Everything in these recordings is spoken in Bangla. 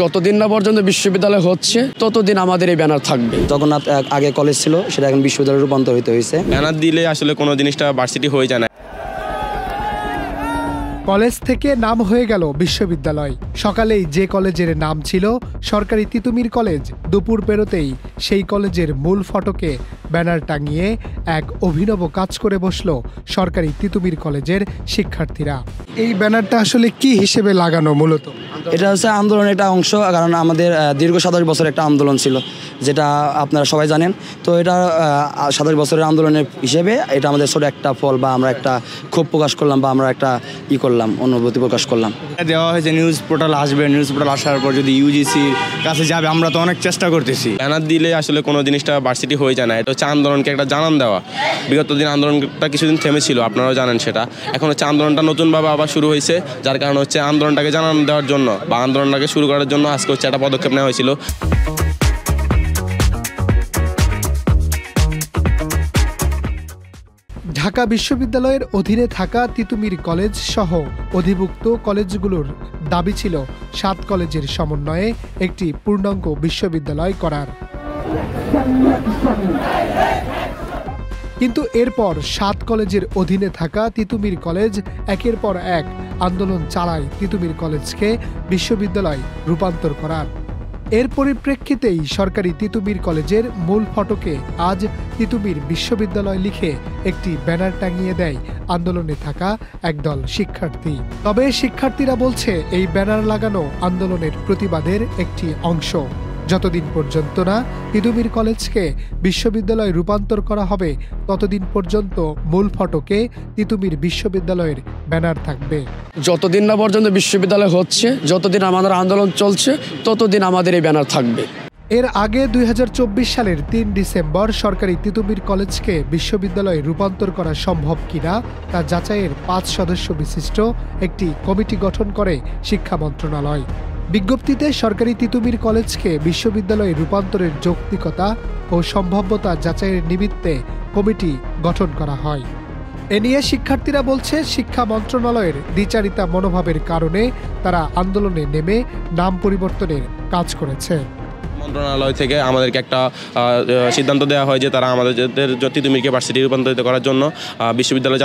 যতদিন না পর্যন্ত বিশ্ববিদ্যালয় হচ্ছে ততদিন আমাদের এই ব্যানার থাকবে। জগন্নাথ আগে কলেজ ছিল, সেটা এখন বিশ্ববিদ্যালয়ে রূপান্তরিত হয়েছে। ব্যানার দিলে আসলে কোনো জিনিসটা ভার্সিটি হয়ে যায় না। কলেজ থেকে নাম হয়ে গেল বিশ্ববিদ্যালয়। সকালেই যে কলেজের নাম ছিল সরকারি তিতুমির কলেজ, দুপুর পেরোতেই সেই কলেজের মূল ফটকে ব্যানার টাঙিয়ে এক অভিনব কাজ করে বসলো সরকারি তিতুমির কলেজের শিক্ষার্থীরা। এই ব্যানারটা আসলে কি হিসেবে লাগানো? মূলত এটা হচ্ছে আন্দোলনের একটা অংশ, কারণ আমাদের দীর্ঘ 27 বছর একটা আন্দোলন ছিল, যেটা আপনারা সবাই জানেন। তো এটা 27 বছরের আন্দোলনের হিসেবে এটা আমাদের ছোট একটা ফল, বা আমরা একটা ক্ষোভ প্রকাশ করলাম, বা আমরা একটা করলাম, অনুভূতি প্রকাশ করলাম। দেওয়া হয়েছে নিউজ পোর্টাল আসবে, নিউজ পোর্টাল আসার পর যদি ইউজিসির কাছে যাবে, আমরা তো অনেক চেষ্টা করতেছি। ব্যানার দিলে আসলে কোনো জিনিসটা ভার্সিটি হয়ে যায় না। এটা হচ্ছে আন্দোলনকে একটা জানান দেওয়া। বিগত দিন আন্দোলনটা কিছুদিন থেমেছিল, আপনারাও জানেন সেটা। এখন হচ্ছে আন্দোলনটা নতুনভাবে আবার শুরু হয়েছে, যার কারণে হচ্ছে আন্দোলনটাকে জানান দেওয়ার জন্য বা আন্দোলনটাকে শুরু করার জন্য আজকে হচ্ছে একটা পদক্ষেপ নেওয়া হয়েছিল। ঢাকা বিশ্ববিদ্যালয়ের অধীনে থাকা তিতুমির কলেজ সহ অধিভুক্ত কলেজগুলোর দাবি ছিল 7 কলেজের সমন্বয়ে একটি পূর্ণাঙ্গ বিশ্ববিদ্যালয় করার। কিন্তু এরপর 7 কলেজের অধীনে থাকা তিতুমির কলেজ একের পর এক আন্দোলন চালায় তিতুমির কলেজকে বিশ্ববিদ্যালয় রূপান্তর করার। এর পরিপ্রেক্ষিতেই সরকারি তিতুমির কলেজের মূল ফটকে আজ তিতুমির বিশ্ববিদ্যালয় লিখে একটি ব্যানার টাঙিয়ে দেয় আন্দোলনে থাকা একদল শিক্ষার্থী। তবে শিক্ষার্থীরা বলছে এই ব্যানার লাগানো আন্দোলনের প্রতিবাদের একটি অংশ। যতদিন পর্যন্ত না তিতুমির কলেজকে বিশ্ববিদ্যালয়ে রূপান্তর করা হবে ততদিন পর্যন্ত মূল ফটকে তিতুমির বিশ্ববিদ্যালয়ের ব্যানার থাকবে। যতদিন না পর্যন্ত বিশ্ববিদ্যালয় হচ্ছে, যতদিন আমাদের আন্দোলন চলছে ততদিন আমাদের এই ব্যানার থাকবে। এর আগে 2024 সালের 3 ডিসেম্বর সরকারি তিতুমির কলেজকে বিশ্ববিদ্যালয়ে রূপান্তর করা সম্ভব কিনা তা যাচাইয়ের 5 সদস্য বিশিষ্ট একটি কমিটি গঠন করে শিক্ষা মন্ত্রণালয়। বিজ্ঞপ্তিতে সরকারি তিতুমির কলেজকে বিশ্ববিদ্যালয়ে রূপান্তরের যৌক্তিকতা ও সম্ভাব্যতা যাচাইয়ের নিমিত্তে কমিটি গঠন করা হয়। এ নিয়ে শিক্ষার্থীরা বলছে, শিক্ষা মন্ত্রণালয়ের দ্বিচারিতা মনোভাবের কারণে তারা আন্দোলনে নেমে নাম পরিবর্তনের কাজ করেছে। মন্ত্রণালয় থেকে আমাদেরকে একটা সিদ্ধান্ত দেওয়া হয় যে তারা আমাদের তিতুমিরকে ভার্সিটি রূপান্তরিত করার জন্য বিশ্ববিদ্যালয়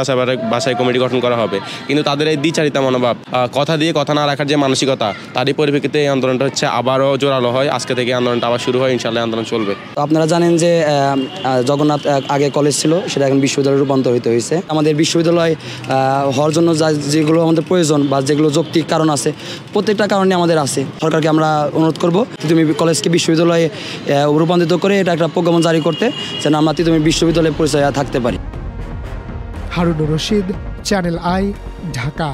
বাছাই কমিটি গঠন করা হবে। কিন্তু তাদের এই দ্বিচারিতা মনোভাব, কথা দিয়ে কথা না রাখার যে মানসিকতা, তারই পরিপ্রেক্ষিতে এই আন্দোলনটা হচ্ছে আবারও জোরালো হয়। আজকে থেকে আন্দোলনটা আবার শুরু হয়, ইনশাআল্লাহ আন্দোলন চলবে। আপনারা জানেন যে জগন্নাথ আগে কলেজ ছিল, সেটা এখন বিশ্ববিদ্যালয়ে রূপান্তরিত হয়েছে। আমাদের বিশ্ববিদ্যালয় হওয়ার জন্য যেগুলো আমাদের প্রয়োজন বা যেগুলো যৌক্তিক কারণ আছে, প্রত্যেকটা কারণে আমাদের আছে। সরকারকে আমরা অনুরোধ করবো তিতুমির কলেজকে বিশ্ববিদ্যালয়ে রূপান্তরিত করে এটা একটা প্রজ্ঞাপন জারি করতে, যেন আমরা তিতুমির বিশ্ববিদ্যালয়ের পরিচয়ে থাকতে পারি। Harunur Rashid, channel I, Dhaka.